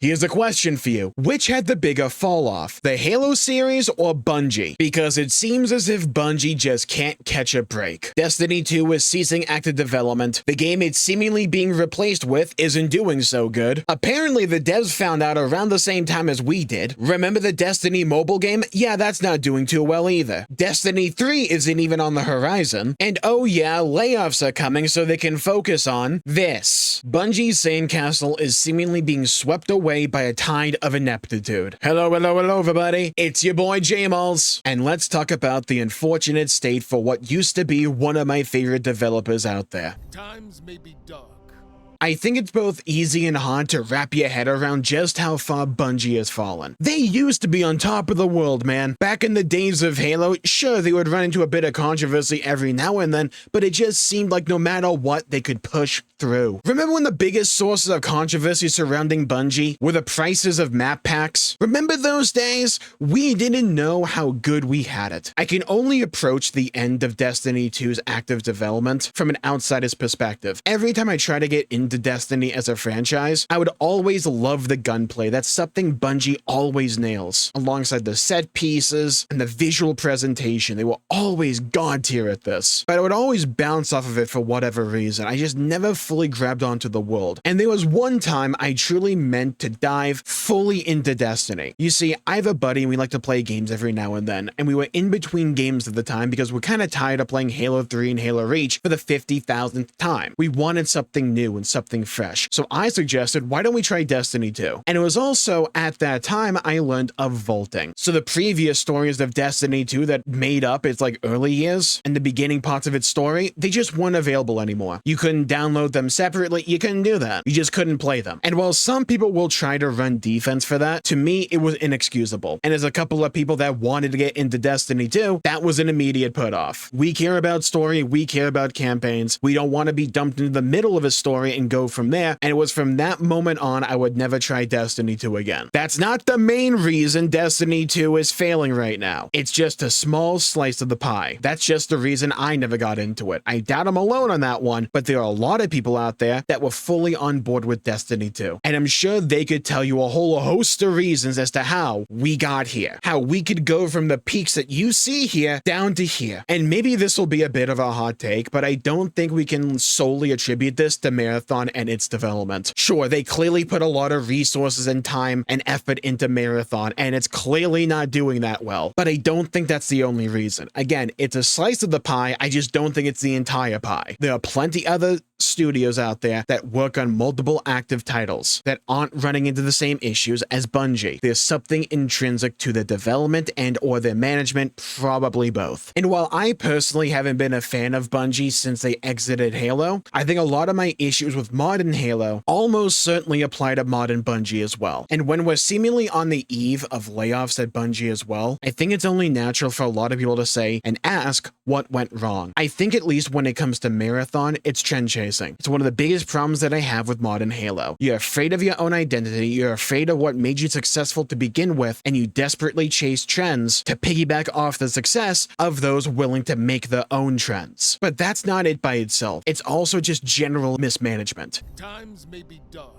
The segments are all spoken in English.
Here's a question for you. Which had the bigger fall off, the Halo series or Bungie? Because it seems as if Bungie just can't catch a break. Destiny 2 is ceasing active development. The game it's seemingly being replaced with isn't doing so good. Apparently the devs found out around the same time as we did. Remember the Destiny mobile game? Yeah, that's not doing too well either. Destiny 3 isn't even on the horizon. And oh yeah, layoffs are coming so they can focus on this. Bungie's sandcastle is seemingly being swept away by a tide of ineptitude. Hello, everybody. It's your boy Jmulls, and let's talk about the unfortunate state for what used to be one of my favorite developers out there. Times may be dark. I think it's both easy and hard to wrap your head around just how far Bungie has fallen. They used to be on top of the world, man. Back in the days of Halo, sure, they would run into a bit of controversy every now and then, but it just seemed like no matter what, they could push through. Remember when the biggest sources of controversy surrounding Bungie were the prices of map packs? Remember those days? We didn't know how good we had it. I can only approach the end of Destiny 2's active development from an outsider's perspective. Every time I try to get into Destiny as a franchise, I would always love the gunplay. That's something Bungie always nails, alongside the set pieces and the visual presentation. They were always god tier at this, but I would always bounce off of it for whatever reason. I just never fully grabbed onto the world. And there was one time I truly meant to dive fully into Destiny. You see, I have a buddy and we like to play games every now and then, and we were in between games at the time because we're kind of tired of playing Halo 3 and Halo Reach for the 50,000th time. We wanted something new and something fresh. So I suggested, why don't we try Destiny 2? And it was also at that time I learned of vaulting. So the previous stories of Destiny 2 that made up its like early years and the beginning parts of its story, they just weren't available anymore. You couldn't download them separately. You couldn't do that. You just couldn't play them. And while some people will try to run defense for that, to me, it was inexcusable. And as a couple of people that wanted to get into Destiny 2, that was an immediate put off. We care about story. We care about campaigns. We don't want to be dumped into the middle of a story and go from there. And it was from that moment on, I would never try Destiny 2 again. That's not the main reason Destiny 2 is failing right now. It's just a small slice of the pie. That's just the reason I never got into it. I doubt I'm alone on that one, but there are a lot of people out there that were fully on board with Destiny 2. And I'm sure they could tell you a whole host of reasons as to how we got here. How we could go from the peaks that you see here down to here. And maybe this will be a bit of a hot take, but I don't think we can solely attribute this to Marathon and its development. Sure, they clearly put a lot of resources and time and effort into Marathon, and it's clearly not doing that well. But I don't think that's the only reason. Again, it's a slice of the pie. I just don't think it's the entire pie. There are plenty other studios out there that work on multiple active titles that aren't running into the same issues as Bungie. There's something intrinsic to the development and or their management, probably both. And while I personally haven't been a fan of Bungie since they exited Halo, I think a lot of my issues with modern Halo almost certainly apply to modern Bungie as well. And when we're seemingly on the eve of layoffs at Bungie as well, I think it's only natural for a lot of people to say and ask what went wrong. I think at least when it comes to Marathon, it's trend chasing. It's one of the biggest problems that I have with modern Halo. You're afraid of your own identity, you're afraid of what made you successful to begin with, and you desperately chase trends to piggyback off the success of those willing to make their own trends. But that's not it by itself. It's also just general mismanagement. Times may be dark.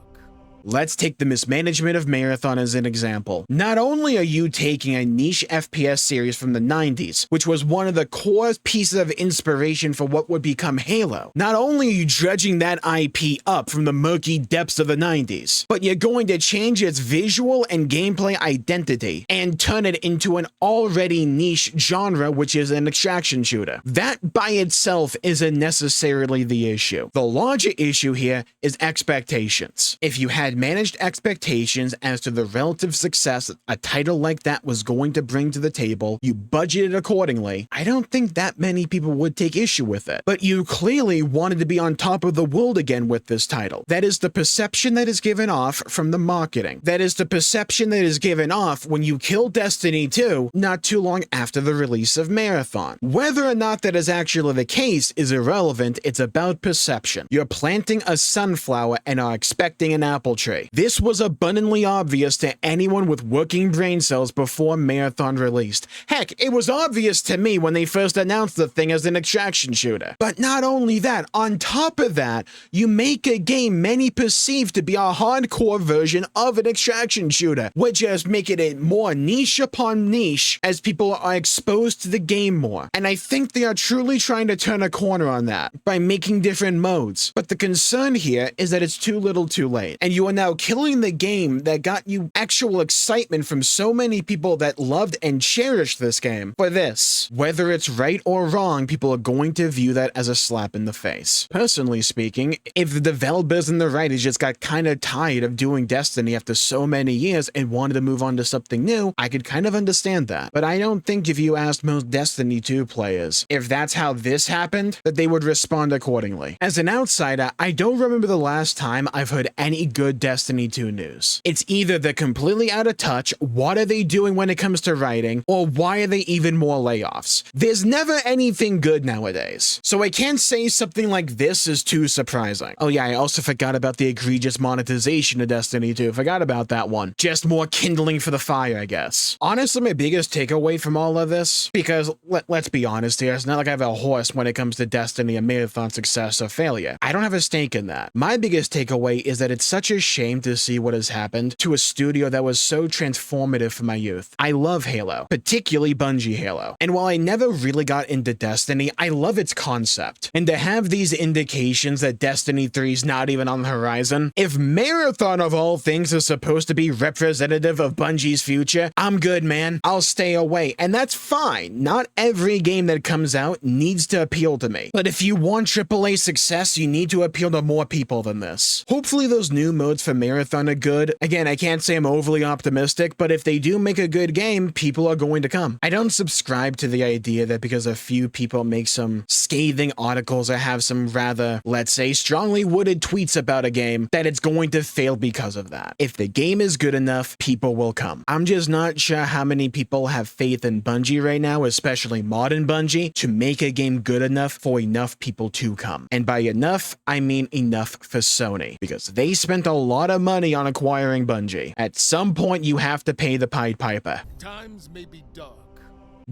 Let's take the mismanagement of Marathon as an example. Not only are you taking a niche FPS series from the 90s, which was one of the core pieces of inspiration for what would become Halo, not only are you dredging that IP up from the murky depths of the 90s, but you're going to change its visual and gameplay identity and turn it into an already niche genre, which is an extraction shooter. That by itself isn't necessarily the issue. The larger issue here is expectations. If you had managed expectations as to the relative success a title like that was going to bring to the table, you budgeted accordingly, I don't think that many people would take issue with it. But you clearly wanted to be on top of the world again with this title. That is the perception that is given off from the marketing. That is the perception that is given off when you kill Destiny 2 not too long after the release of Marathon. Whether or not that is actually the case is irrelevant. It's about perception. You're planting a sunflower and are expecting an apple tree. This was abundantly obvious to anyone with working brain cells before Marathon released. Heck, it was obvious to me when they first announced the thing as an extraction shooter. But not only that, on top of that, you make a game many perceive to be a hardcore version of an extraction shooter, which just making it more niche upon niche as people are exposed to the game more. And I think they are truly trying to turn a corner on that by making different modes. But the concern here is that it's too little too late, and you are now killing the game that got you actual excitement from so many people that loved and cherished this game for this. Whether it's right or wrong, people are going to view that as a slap in the face. Personally speaking, if the developers and the writers just got kind of tired of doing Destiny after so many years and wanted to move on to something new, I could kind of understand that. But I don't think if you asked most Destiny 2 players if that's how this happened, that they would respond accordingly. As an outsider, I don't remember the last time I've heard any good Destiny 2 news. It's either they're completely out of touch, what are they doing when it comes to writing, or why are they even more layoffs? There's never anything good nowadays. So I can't say something like this is too surprising. Oh yeah, I also forgot about the egregious monetization of Destiny 2. Forgot about that one. Just more kindling for the fire, I guess. Honestly, my biggest takeaway from all of this, because let's be honest here, it's not like I have a horse when it comes to Destiny and Marathon success or failure. I don't have a stake in that. My biggest takeaway is that it's such a shame to see what has happened to a studio that was so transformative for my youth. I love Halo, particularly Bungie Halo. And while I never really got into Destiny, I love its concept. And to have these indications that Destiny 3 is not even on the horizon, if Marathon of all things is supposed to be representative of Bungie's future, I'm good, man. I'll stay away. And that's fine. Not every game that comes out needs to appeal to me. But if you want AAA success, you need to appeal to more people than this. Hopefully those new modes for Marathon are good. Again, I can't say I'm overly optimistic, but if they do make a good game, people are going to come. I don't subscribe to the idea that because a few people make some scathing articles or have some rather, let's say, strongly worded tweets about a game, that it's going to fail because of that. If the game is good enough, people will come. I'm just not sure how many people have faith in Bungie right now, especially modern Bungie, to make a game good enough for enough people to come. And by enough, I mean enough for Sony, because they spent a lot of money on acquiring Bungie. At some point, you have to pay the Pied Piper. Times may be dark.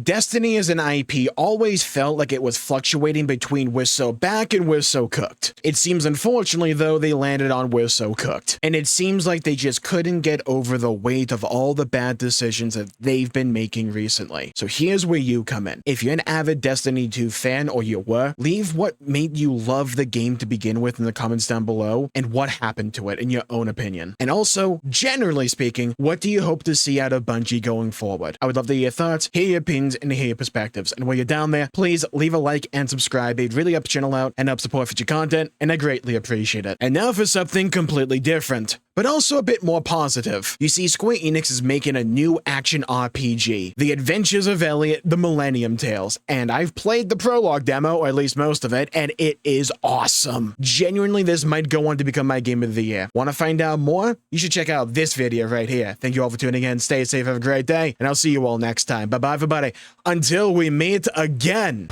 Destiny as an IP always felt like it was fluctuating between we're so back and we're so cooked. It seems unfortunately though they landed on we're so cooked. And it seems like they just couldn't get over the weight of all the bad decisions that they've been making recently. So here's where you come in. If you're an avid Destiny 2 fan, or you were, leave what made you love the game to begin with in the comments down below and what happened to it in your own opinion. And also, generally speaking, what do you hope to see out of Bungie going forward? I would love to hear your thoughts, hear your opinions, and hear your perspectives. And while you're down there, please leave a like and subscribe. It'd really help the channel out and help support future content, and I greatly appreciate it. And now for something completely different, but also a bit more positive. You see, Square Enix is making a new action RPG, The Adventures of Elliot, The Millennium Tales, and I've played the prologue demo, or at least most of it, and it is awesome. Genuinely, this might go on to become my game of the year. Want to find out more? You should check out this video right here. Thank you all for tuning in. Stay safe, have a great day, and I'll see you all next time. Bye-bye, everybody. Until we meet again.